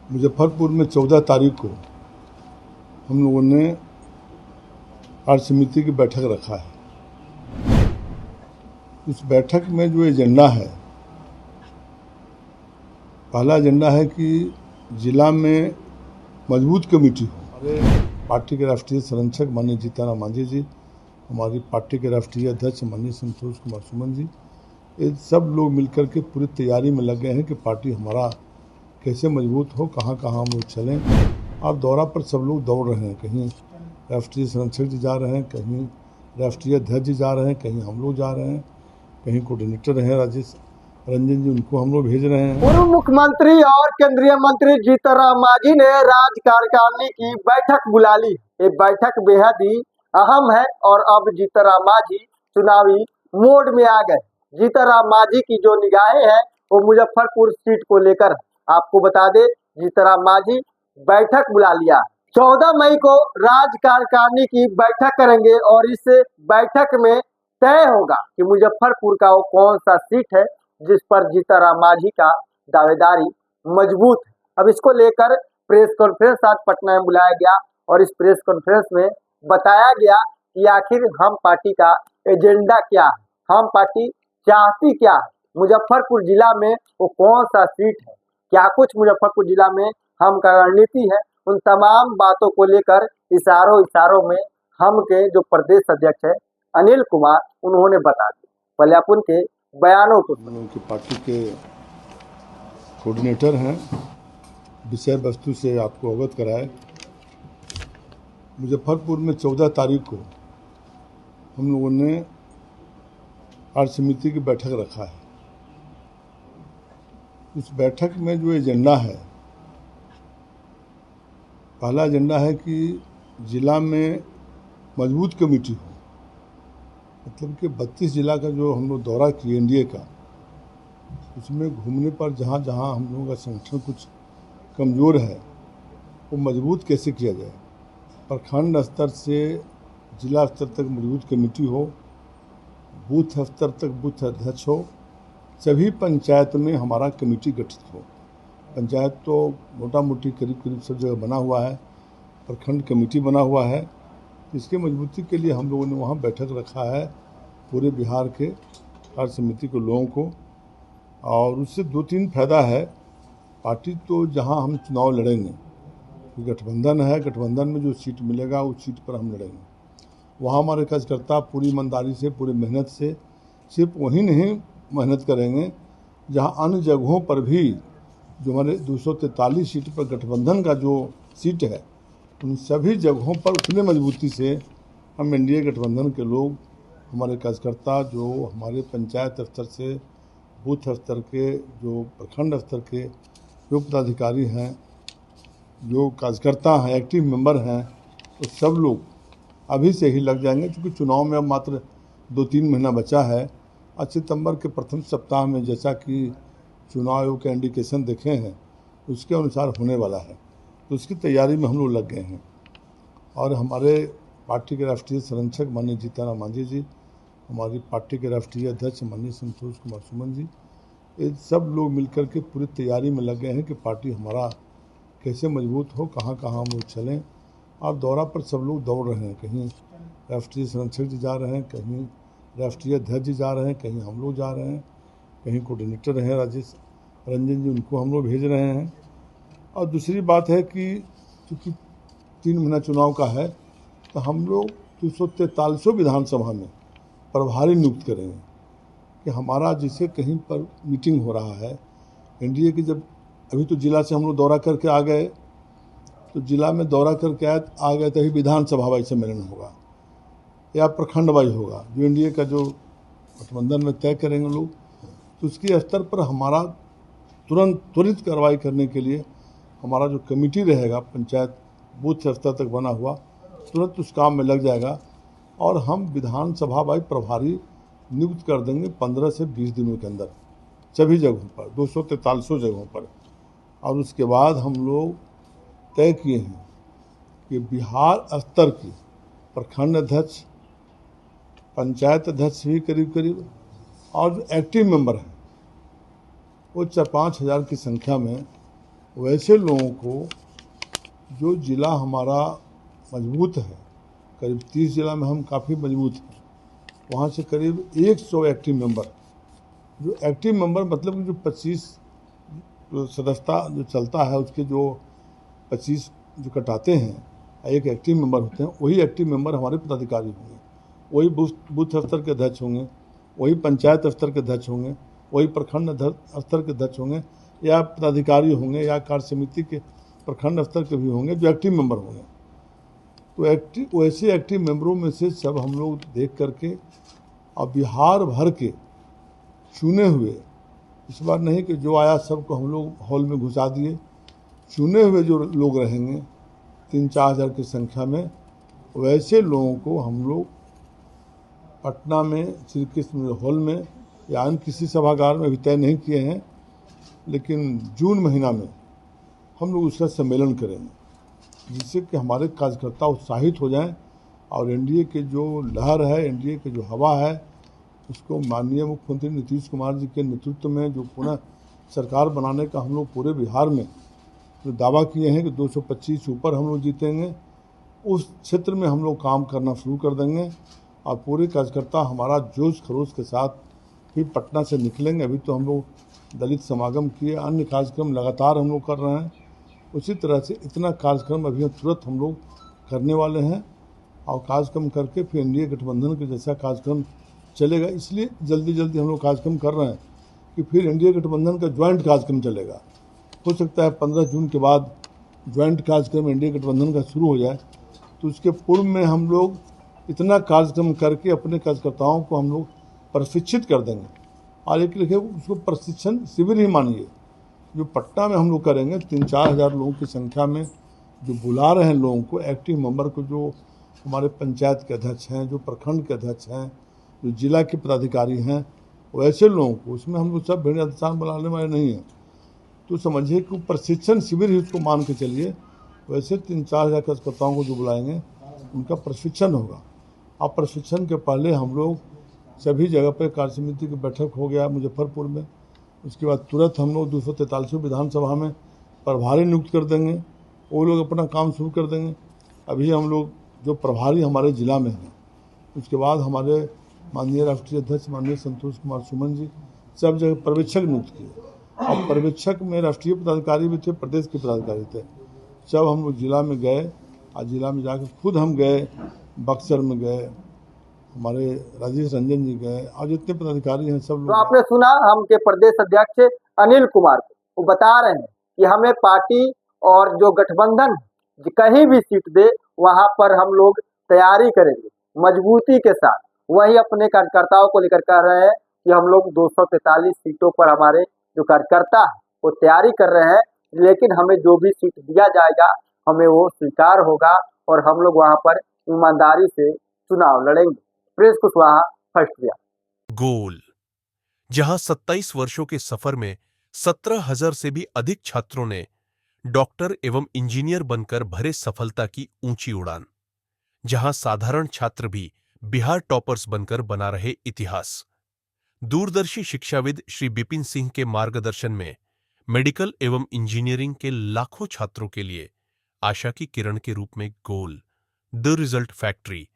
मुजफ्फरपुर में 14 तारीख को हम लोगों ने कार्य समिति की बैठक रखा है। इस बैठक में जो एजेंडा है, पहला एजेंडा है कि जिला में मजबूत कमेटी हो। हमारे पार्टी के राष्ट्रीय संरक्षक माननीय जीतनराम मांझी जी, हमारी पार्टी के राष्ट्रीय अध्यक्ष माननीय संतोष कुमार सुमन जी, ये सब लोग मिलकर के पूरी तैयारी में लगे हैं कि पार्टी हमारा कैसे मजबूत हो, कहाँ कहाँ हम लोग चलें। और दौरा पर सब लोग दौड़ रहे हैं, कहीं राष्ट्रीय संरक्षक जी जा रहे हैं, कहीं राष्ट्रीय अध्यक्ष जी जा रहे हैं, कहीं हम लोग जा रहे हैं, कहीं कोऑर्डिनेटर हैं राजेश रंजन जी, उनको हम लोग भेज रहे हैं। पूर्व मुख्यमंत्री और केंद्रीय मंत्री जीतनराम मांझी ने राज्य कार्यकारिणी की बैठक बुला ली। ये बैठक बेहद ही अहम है और अब जीतनराम मांझी चुनावी मोड में आ गए। जीतनराम मांझी की जो निगाहें हैं वो मुजफ्फरपुर सीट को लेकर। आपको बता दे, जीतनराम मांझी बैठक बुला लिया। 14 मई को राज्य कार्यकारिणी की बैठक करेंगे और इस बैठक में तय होगा कि मुजफ्फरपुर का वो कौन सा सीट है जिस पर जीतनराम मांझी का दावेदारी मजबूत है। अब इसको लेकर प्रेस कॉन्फ्रेंस आज पटना में बुलाया गया और इस प्रेस कॉन्फ्रेंस में बताया गया कि आखिर हम पार्टी का एजेंडा क्या है, हम पार्टी चाहती क्या है, मुजफ्फरपुर जिला में वो कौन सा सीट है, क्या कुछ मुजफ्फरपुर जिला में हम का रणनीति है। उन तमाम बातों को लेकर इशारों में हम के जो प्रदेश अध्यक्ष है अनिल कुमार, उन्होंने बता दिया। पहले आप उनके बयानों को उनकी पार्टी के कोऑर्डिनेटर हैं, विषय वस्तु से आपको अवगत कराए। मुजफ्फरपुर में 14 तारीख को हम लोगों ने कार्य समिति की बैठक रखा है। इस बैठक में जो एजेंडा है, पहला एजेंडा है कि जिला में मजबूत कमेटी हो। मतलब कि 32 जिला का जो हम लोग दौरा किए एनडीए का, उसमें घूमने पर जहाँ जहाँ हम लोगों का संगठन कुछ कमज़ोर है वो मजबूत कैसे किया जाए। प्रखंड स्तर से जिला स्तर तक मजबूत कमेटी हो, बूथ स्तर तक बूथ अध्यक्ष हो, सभी पंचायत में हमारा कमेटी गठित हो। पंचायत तो मोटा मोटी करीब करीब सब जगह बना हुआ है, प्रखंड कमेटी बना हुआ है। इसके मजबूती के लिए हम लोगों ने वहाँ बैठक रखा है पूरे बिहार के कार्य समिति के लोगों को। और उससे 2-3 फायदा है। पार्टी तो जहाँ हम चुनाव लड़ेंगे, गठबंधन है, गठबंधन में जो सीट मिलेगा उस सीट पर हम लड़ेंगे। वहाँ हमारे कार्यकर्ता पूरी ईमानदारी से, पूरी मेहनत से सिर्फ वहीं नहीं मेहनत करेंगे जहाँ अन्य जगहों पर भी जो हमारे 243 सीट पर गठबंधन का जो सीट है, उन सभी जगहों पर उतने मजबूती से हम एनडीए गठबंधन के लोग, हमारे कार्यकर्ता जो हमारे पंचायत स्तर से बूथ स्तर के, जो प्रखंड स्तर के जो पदाधिकारी हैं, जो कार्यकर्ता हैं, एक्टिव मेंबर हैं, तो सब लोग अभी से ही लग जाएंगे। क्योंकि चुनाव में अब मात्र 2-3 महीना बचा है। और सितंबर के प्रथम सप्ताह में जैसा कि चुनाव आयोग के इंडिकेशन देखे हैं उसके अनुसार होने वाला है, तो उसकी तैयारी में हम लोग लग गए हैं। और हमारे पार्टी के राष्ट्रीय संरक्षक माननीय जीतनराम मांझी जी, हमारी पार्टी के राष्ट्रीय अध्यक्ष माननीय संतोष कुमार सुमन जी, ये सब लोग मिलकर के पूरी तैयारी में लग गए हैं कि पार्टी हमारा कैसे मजबूत हो, कहाँ कहाँ हम लोग चलें। और दौरा पर सब लोग दौड़ रहे हैं, कहीं राष्ट्रीय संरक्षक जी जा रहे हैं, कहीं राष्ट्रीय अध्यक्ष जी जा रहे हैं, कहीं हम लोग जा रहे हैं, कहीं कोऑर्डिनेटर हैं राजेश रंजन जी, उनको हम लोग भेज रहे हैं। और दूसरी बात है कि चूँकि 3 महीना चुनाव का है, तो हम लोग 243 विधानसभा में प्रभारी नियुक्त करेंगे कि हमारा जिसे कहीं पर मीटिंग हो रहा है एनडीए की, जब अभी तो जिला से हम लोग दौरा करके आ गए, तो जिला में दौरा करके आ गए तभी विधानसभा वाइज सम्मेलन होगा या प्रखंड वाइज होगा, जो एनडीए का जो गठबंधन में तय करेंगे लोग। तो उसके स्तर पर हमारा त्वरित कार्रवाई करने के लिए हमारा जो कमेटी रहेगा पंचायत बूथ स्तर तक बना हुआ, तुरंत उस काम में लग जाएगा। और हम विधानसभा वाइज प्रभारी नियुक्त कर देंगे 15 से 20 दिनों के अंदर सभी जगहों पर, 243 जगहों पर। और उसके बाद हम लोग तय किए हैं कि बिहार स्तर की प्रखंड अध्यक्ष, पंचायत अध्यक्ष भी करीब करीब, और जो एक्टिव मेंबर हैं वो 4-5 हज़ार की संख्या में वैसे लोगों को जो ज़िला हमारा मजबूत है, करीब 30 जिला में हम काफ़ी मजबूत हैं, वहाँ से करीब 100 एक्टिव मेंबर, जो एक्टिव मेंबर मतलब कि जो 25 जो सदस्यता जो चलता है उसके जो 25 जो कटाते हैं एक एक्टिव मेंबर होते हैं, वही एक्टिव मेंबर हमारे पदाधिकारी होंगे, वही बूथ स्तर के अध्यक्ष होंगे, वही पंचायत स्तर के अध्यक्ष होंगे, वही प्रखंड स्तर के अध्यक्ष होंगे या पदाधिकारी होंगे या कार्य समिति के प्रखंड स्तर के भी होंगे जो एक्टिव मेंबर होंगे। तो वैसे एक्टिव मेंबरों में से सब हम लोग देख करके और बिहार भर के चुने हुए, इस बार नहीं कि जो आया सबको हम लोग हॉल में घुसा दिए, चुने हुए जो लोग रहेंगे 3-4 हज़ार की संख्या में, वैसे लोगों को हम लोग पटना में श्री कृष्ण हॉल में या अन्य किसी सभागार में अभी तय नहीं किए हैं, लेकिन जून महीना में हम लोग उसका सम्मेलन करेंगे, जिससे कि हमारे कार्यकर्ता उत्साहित हो जाएं और एनडीए के जो लहर है, एनडीए की जो हवा है, उसको माननीय मुख्यमंत्री नीतीश कुमार जी के नेतृत्व में जो पुनः सरकार बनाने का हम लोग पूरे बिहार में जो दावा किए हैं कि 225 ऊपर हम लोग जीतेंगे, उस क्षेत्र में हम लोग काम करना शुरू कर देंगे और पूरे कार्यकर्ता हमारा जोश खरोश के साथ फिर पटना से निकलेंगे। अभी तो हम लोग दलित समागम किए, अन्य कार्यक्रम लगातार हम लोग कर रहे हैं, उसी तरह से इतना कार्यक्रम अभी तुरंत हम लोग करने वाले हैं और कार्यक्रम करके फिर एनडीए गठबंधन के जैसा कार्यक्रम चलेगा। इसलिए जल्दी जल्दी हम लोग कार्यक्रम कर रहे हैं कि फिर एनडीए गठबंधन का ज्वाइंट कार्यक्रम चलेगा। हो सकता है 15 जून के बाद ज्वाइंट कार्यक्रम एनडीए गठबंधन का शुरू हो जाए, तो उसके पूर्व में हम लोग इतना कार्यक्रम करके अपने कार्यकर्ताओं को हम लोग प्रशिक्षित कर देंगे। और एक लिखे उसको प्रशिक्षण शिविर ही मानिए जो पटना में हम लोग करेंगे, 3-4 हज़ार लोगों की संख्या में जो बुला रहे हैं लोगों को, एक्टिव मेंबर को, जो हमारे पंचायत के अध्यक्ष हैं, जो प्रखंड के अध्यक्ष हैं, जो जिला के पदाधिकारी हैं, वैसे लोगों को, उसमें हम लोग सब भेड़ इंसान बनाने वाले नहीं हैं। तो समझिए कि प्रशिक्षण शिविर ही उसको मान के चलिए। वैसे 3-4 हज़ार कार्यकर्ताओं को जो बुलाएंगे उनका प्रशिक्षण होगा। अब प्रशिक्षण के पहले हम लोग सभी जगह पर कार्य समिति की बैठक हो गया मुजफ्फरपुर में, उसके बाद तुरंत हम लोग 243 विधानसभा में प्रभारी नियुक्त कर देंगे, वो लोग अपना काम शुरू कर देंगे। अभी हम लोग जो प्रभारी हमारे ज़िला में हैं, उसके बाद हमारे माननीय राष्ट्रीय अध्यक्ष माननीय संतोष कुमार सुमन जी सब जगह पर्यवेक्षक नियुक्त किए, और पर्यवेक्षक में राष्ट्रीय पदाधिकारी भी थे, प्रदेश के पदाधिकारी थे। सब हम लोग जिला में गए और जिला में जाकर खुद हम गए, बक्सर में गए, हमारे राजेश रंजन जी गए और जितने पदाधिकारी हैं सब लोग। तो आपने सुना हम के प्रदेश अध्यक्ष अनिल कुमार को, वो बता रहे हैं कि हमें पार्टी और जो गठबंधन कहीं भी सीट दे वहां पर हम लोग तैयारी करेंगे मजबूती के साथ। वही अपने कार्यकर्ताओं को लेकर कह रहे हैं कि हम लोग 243 सीटों पर हमारे जो कार्यकर्ता है वो तैयारी कर रहे हैं, लेकिन हमें जो भी सीट दिया जाएगा हमें वो स्वीकार होगा और हम लोग वहां पर ईमानदारी से चुनाव लड़ेंगे। प्रिंस कुशवाहा, फर्स्ट रिया। गोल, जहां 27 वर्षों के सफर में 17,000 से भी अधिक छात्रों ने डॉक्टर एवं इंजीनियर बनकर भरे सफलता की ऊंची उड़ान, जहां साधारण छात्र भी बिहार टॉपर्स बनकर बना रहे इतिहास। दूरदर्शी शिक्षाविद श्री बिपिन सिंह के मार्गदर्शन में मेडिकल एवं इंजीनियरिंग के लाखों छात्रों के लिए आशा की किरण के रूप में गोल, द रिजल्ट फैक्ट्री।